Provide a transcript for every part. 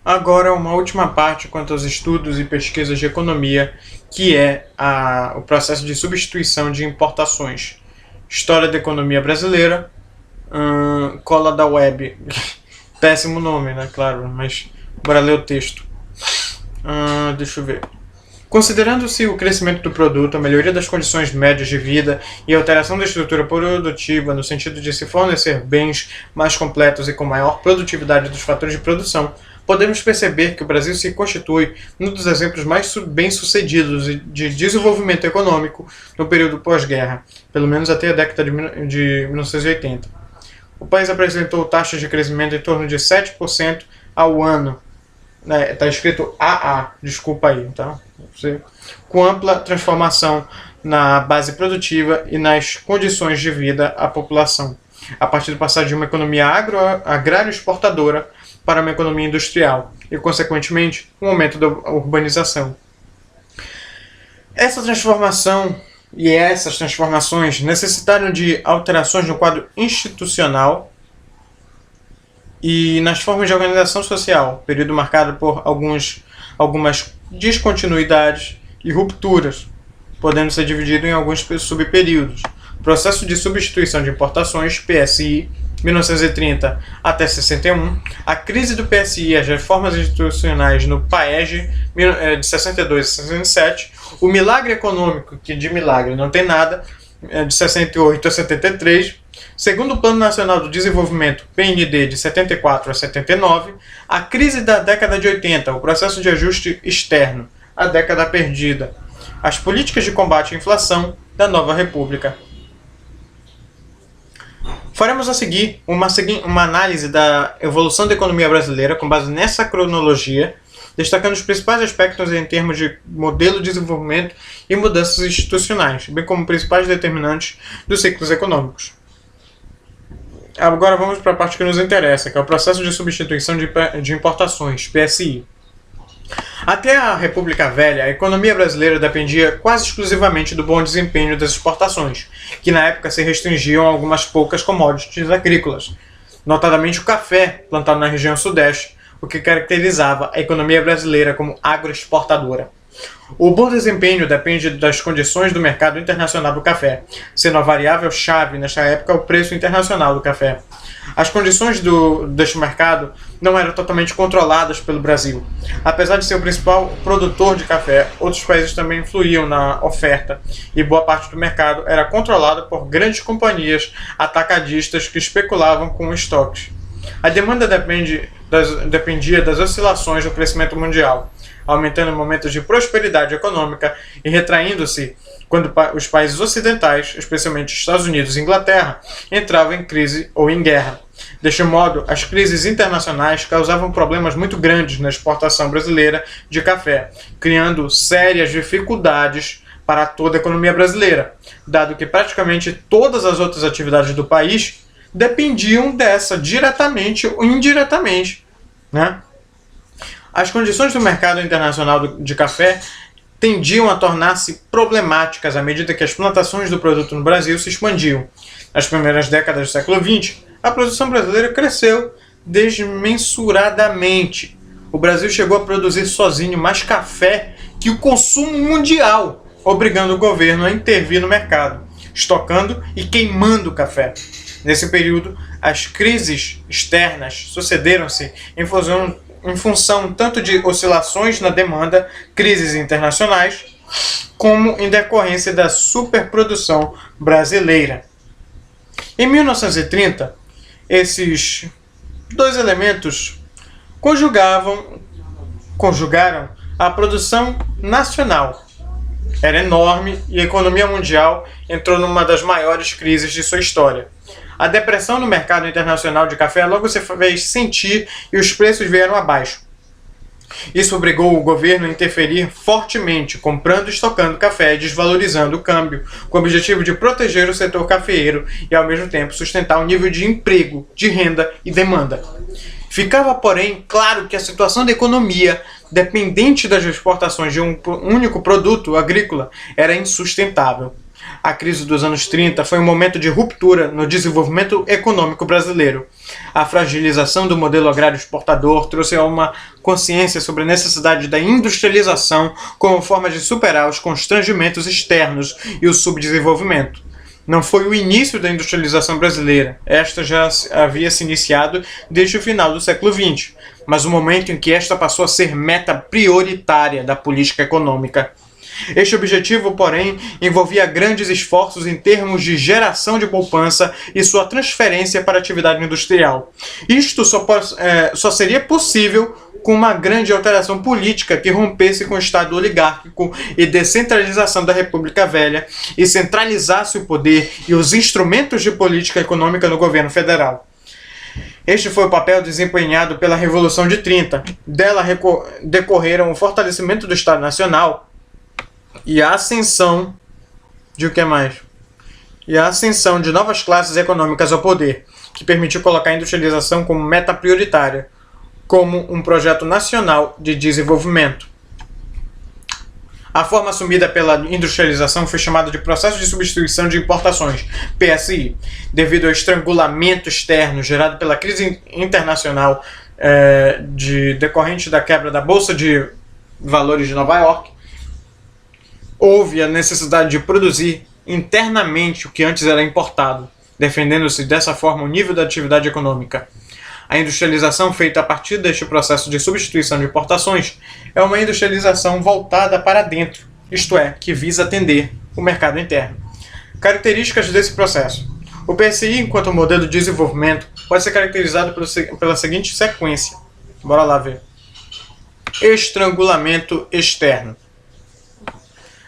Agora, uma última parte quanto aos estudos e pesquisas de economia, que é o processo de substituição de importações. História da economia brasileira, cola da web. Péssimo nome, né? Claro, mas bora ler o texto. Deixa eu ver. Considerando-se o crescimento do produto, a melhoria das condições médias de vida e a alteração da estrutura produtiva no sentido de se fornecer bens mais completos e com maior produtividade dos fatores de produção, podemos perceber que o Brasil se constitui um dos exemplos mais bem-sucedidos de desenvolvimento econômico no período pós-guerra, pelo menos até a década de 1980. O país apresentou taxas de crescimento em torno de 7% ao ano. Está escrito AA, desculpa aí, tá? Com ampla transformação na base produtiva e nas condições de vida à população, a partir do passar de uma economia agrário-exportadora para uma economia industrial e, consequentemente, um aumento da urbanização. Essa transformação e essas transformações necessitaram de alterações no quadro institucional e nas formas de organização social, período marcado por algumas descontinuidades e rupturas, podendo ser dividido em alguns subperíodos. Processo de substituição de importações, PSI, 1930 até 61, a crise do PSI e as reformas institucionais no PAEG, de 62 a 67, o milagre econômico, que de milagre não tem nada, de 68 a 73, segundo o Plano Nacional do Desenvolvimento, PND, de 74 a 79, a crise da década de 80, o processo de ajuste externo, a década perdida, as políticas de combate à inflação da nova república. Faremos a seguir uma análise da evolução da economia brasileira com base nessa cronologia, destacando os principais aspectos em termos de modelo de desenvolvimento e mudanças institucionais, bem como principais determinantes dos ciclos econômicos. Agora vamos para a parte que nos interessa, que é o processo de substituição de importações, PSI. Até a República Velha, a economia brasileira dependia quase exclusivamente do bom desempenho das exportações, que na época se restringiam a algumas poucas commodities agrícolas, notadamente o café, plantado na região sudeste, o que caracterizava a economia brasileira como agroexportadora. O bom desempenho depende das condições do mercado internacional do café, sendo a variável-chave nesta época o preço internacional do café. As condições deste mercado não eram totalmente controladas pelo Brasil. Apesar de ser o principal produtor de café, outros países também influíam na oferta, e boa parte do mercado era controlada por grandes companhias atacadistas que especulavam com estoques. A demanda dependia das oscilações do crescimento mundial, aumentando em momentos de prosperidade econômica e retraindo-se quando os países ocidentais, especialmente Estados Unidos e Inglaterra, entravam em crise ou em guerra. Deste modo, as crises internacionais causavam problemas muito grandes na exportação brasileira de café, criando sérias dificuldades para toda a economia brasileira, dado que praticamente todas as outras atividades do país dependiam dessa, diretamente ou indiretamente, né? As condições do mercado internacional de café tendiam a tornar-se problemáticas à medida que as plantações do produto no Brasil se expandiam. Nas primeiras décadas do século XX, a produção brasileira cresceu desmensuradamente. O Brasil chegou a produzir sozinho mais café que o consumo mundial, obrigando o governo a intervir no mercado, estocando e queimando o café. Nesse período, as crises externas sucederam-se em função tanto de oscilações na demanda, crises internacionais, como em decorrência da superprodução brasileira. Em 1930, esses dois elementos conjugaram a produção nacional. Era enorme e a economia mundial entrou numa das maiores crises de sua história. A depressão no mercado internacional de café logo se fez sentir e os preços vieram abaixo. Isso obrigou o governo a interferir fortemente, comprando e estocando café e desvalorizando o câmbio, com o objetivo de proteger o setor cafeeiro e, ao mesmo tempo, sustentar o nível de emprego, de renda e demanda. Ficava, porém, claro que a situação da economia, dependente das exportações de um único produto agrícola, era insustentável. A crise dos anos 30 foi um momento de ruptura no desenvolvimento econômico brasileiro. A fragilização do modelo agrário exportador trouxe uma consciência sobre a necessidade da industrialização como forma de superar os constrangimentos externos e o subdesenvolvimento. Não foi o início da industrialização brasileira, esta já havia se iniciado desde o final do século XX, mas o momento em que esta passou a ser meta prioritária da política econômica. Este objetivo, porém, envolvia grandes esforços em termos de geração de poupança e sua transferência para a atividade industrial. Isto só seria possível com uma grande alteração política que rompesse com o Estado oligárquico e descentralização da República Velha e centralizasse o poder e os instrumentos de política econômica no governo federal. Este foi o papel desempenhado pela Revolução de 30. Dela decorreram o fortalecimento do Estado Nacional e a ascensão de o que mais? E a ascensão de novas classes econômicas ao poder, que permitiu colocar a industrialização como meta prioritária, como um projeto nacional de desenvolvimento. A forma assumida pela industrialização foi chamada de Processo de Substituição de Importações, PSI, devido ao estrangulamento externo gerado pela crise internacional decorrente da quebra da Bolsa de Valores de Nova York. Houve a necessidade de produzir internamente o que antes era importado, defendendo-se dessa forma o nível da atividade econômica. A industrialização feita a partir deste processo de substituição de importações é uma industrialização voltada para dentro, isto é, que visa atender o mercado interno. Características desse processo. O PSI, enquanto modelo de desenvolvimento, pode ser caracterizado pela seguinte sequência. Bora lá ver. Estrangulamento externo.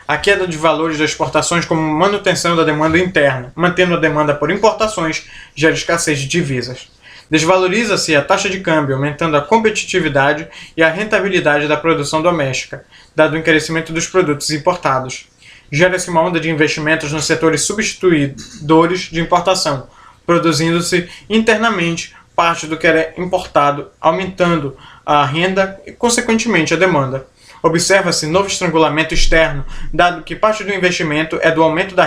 A queda de valores das exportações como manutenção da demanda interna, mantendo a demanda por importações, gera escassez de divisas. Desvaloriza-se a taxa de câmbio, aumentando a competitividade e a rentabilidade da produção doméstica, dado o encarecimento dos produtos importados. Gera-se uma onda de investimentos nos setores substituidores de importação, produzindo-se internamente parte do que era importado, aumentando a renda e, consequentemente, a demanda. Observa-se novo estrangulamento externo, dado que parte do investimento do aumento da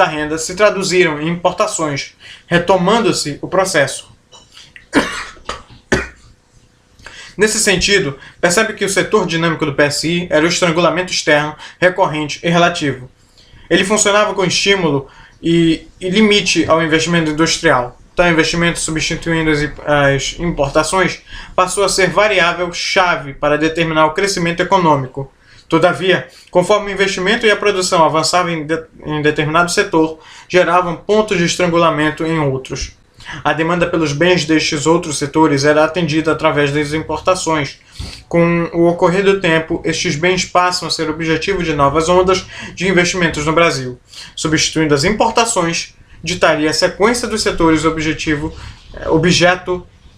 renda se traduziram em importações, retomando-se o processo. Nesse sentido, percebe que o setor dinâmico do PSI era o estrangulamento externo, recorrente e relativo. Ele funcionava com estímulo e limite ao investimento industrial. Tal investimento, substituindo as importações, passou a ser variável-chave para determinar o crescimento econômico. Todavia, conforme o investimento e a produção avançavam em determinado setor, geravam pontos de estrangulamento em outros. A demanda pelos bens destes outros setores era atendida através das importações. Com o ocorrer do tempo, estes bens passam a ser objetivo de novas ondas de investimentos no Brasil. Substituindo as importações, ditaria a sequência dos setores objeto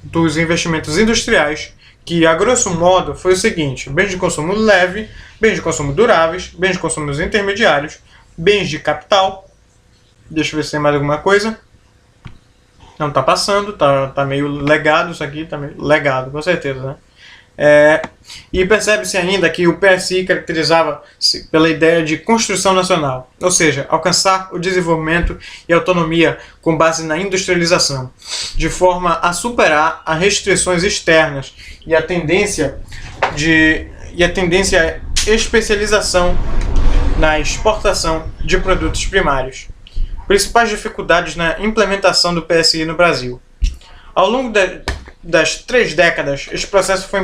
dos investimentos industriais, que, a grosso modo, foi o seguinte: bens de consumo leve, bens de consumo duráveis, bens de consumo intermediários, bens de capital. Deixa eu ver se tem mais alguma coisa. Não tá passando, tá meio legado isso aqui, tá meio legado, com certeza, né? E percebe-se ainda que o PSI caracterizava-se pela ideia de construção nacional, ou seja, alcançar o desenvolvimento e autonomia com base na industrialização, de forma a superar as restrições externas e a tendência à especialização na exportação de produtos primários. Principais dificuldades na implementação do PSI no Brasil. Ao longo das 3 décadas, este processo foi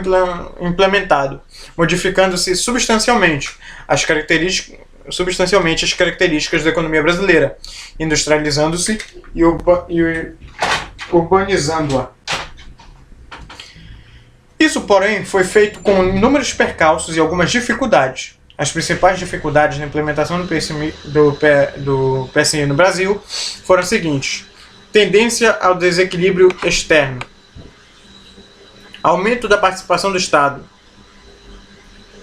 implementado, modificando-se substancialmente as características da economia brasileira, industrializando-se e urbanizando-a. Isso, porém, foi feito com inúmeros percalços e algumas dificuldades. As principais dificuldades na implementação do PSI no Brasil foram as seguintes: tendência ao desequilíbrio externo, aumento da participação do Estado,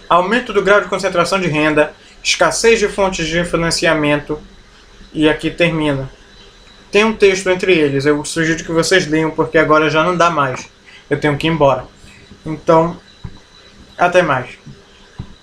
aumento do grau de concentração de renda, escassez de fontes de financiamento, e aqui termina. Tem um texto entre eles, eu sugiro que vocês leiam porque agora já não dá mais, eu tenho que ir embora. Então, até mais.